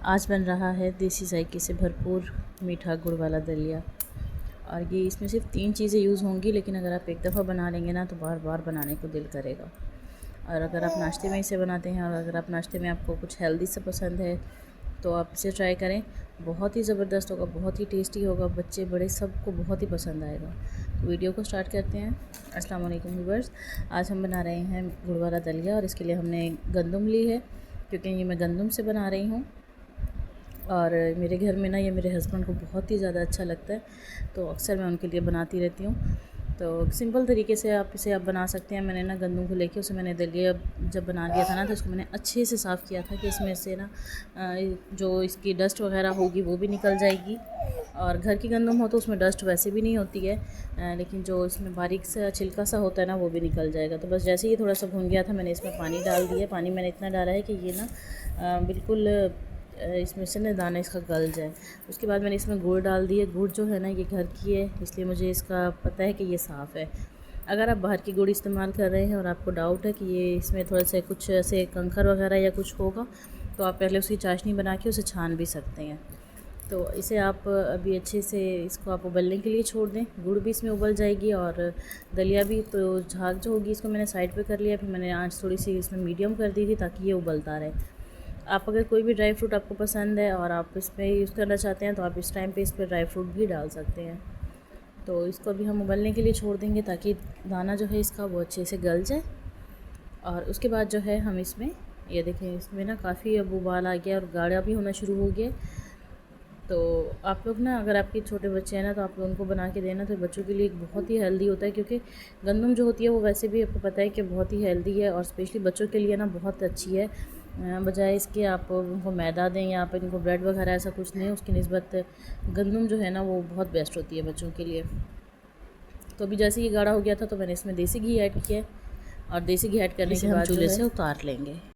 आज बन रहा है देसी जायके से भरपूर मीठा गुड़ वाला दलिया। और ये इसमें सिर्फ 3 चीज़ें यूज़ होंगी, लेकिन अगर आप एक दफ़ा बना लेंगे ना तो बार बार बनाने को दिल करेगा। और अगर आप नाश्ते में इसे बनाते हैं और अगर आप नाश्ते में आपको कुछ हेल्दी सा पसंद है तो आप इसे ट्राई करें। बहुत ही ज़बरदस्त होगा, बहुत ही टेस्टी होगा, बच्चे बड़े सबको बहुत ही पसंद आएगा। तो वीडियो को स्टार्ट करते हैं। अस्सलाम वालेकुम व्यूअर्स, आज हम बना रहे हैं गुड़ वाला दलिया और इसके लिए हमने गंदम ली है, क्योंकि ये मैं गंदम से बना रही हूँ। और मेरे घर में ना ये मेरे हस्बैंड को बहुत ही ज़्यादा अच्छा लगता है, तो अक्सर मैं उनके लिए बनाती रहती हूँ। तो सिंपल तरीके से आप बना सकते हैं। मैंने ना गंदम को लेके उसे मैंने दलिया जब बना लिया था ना तो उसको मैंने अच्छे से साफ़ किया था कि इसमें से ना जो इसकी डस्ट वगैरह होगी वो भी निकल जाएगी। और घर की गंदम हो तो उसमें डस्ट वैसे भी नहीं होती है, लेकिन जो इसमें बारीक सा छिलका सा होता है ना वो भी निकल जाएगा। तो बस जैसे ही थोड़ा सा भुन गया था मैंने इसमें पानी डाल दिया। पानी मैंने इतना डाला है कि ये ना बिल्कुल इसमें से ना दाना इसका गल जाए। उसके बाद मैंने इसमें गुड़ डाल दिए। गुड़ जो है ना ये घर की है, इसलिए मुझे इसका पता है कि ये साफ़ है। अगर आप बाहर की गुड़ इस्तेमाल कर रहे हैं और आपको डाउट है कि ये इसमें थोड़ा सा कुछ ऐसे कंकर वगैरह या कुछ होगा, तो आप पहले उसकी चाशनी बना के उसे छान भी सकते हैं। तो इसे आप अभी अच्छे से इसको आप उबलने के लिए छोड़ दें। गुड़ भी इसमें उबल जाएगी और दलिया भी। तो झाग जो होगी इसको मैंने साइड पे कर लिया, फिर मैंने आँच थोड़ी सी इसमें मीडियम कर दी थी ताकि ये उबलता रहे। आप अगर कोई भी ड्राई फ्रूट आपको पसंद है और आप इसमें यूज़ करना चाहते हैं तो आप इस टाइम पे इस पर ड्राई फ्रूट भी डाल सकते हैं। तो इसको अभी हम उबलने के लिए छोड़ देंगे ताकि दाना जो है इसका वो अच्छे से गल जाए। और उसके बाद जो है हम इसमें ये देखें, इसमें ना काफ़ी अब उबाल आ गया और गाढ़ा भी होना शुरू हो गया। तो आप लोग ना अगर आपके छोटे बच्चे हैं ना तो आप लोग उनको बना के देना, तो बच्चों के लिए एक बहुत ही हेल्दी होता है, क्योंकि गंदम जो होती है वो वैसे भी आपको पता है कि बहुत ही हेल्दी है और स्पेशली बच्चों के लिए ना बहुत अच्छी है। बजाय इसके आप उनको मैदा दें या आप इनको ब्रेड वगैरह ऐसा कुछ नहीं, उसकी निस्बत गंदम जो है ना वो बहुत बेस्ट होती है बच्चों के लिए। तो अभी जैसे ये गाढ़ा हो गया था तो मैंने इसमें देसी घी ऐड किया, और देसी घी ऐड करने के बाद चूल्हे से उतार लेंगे।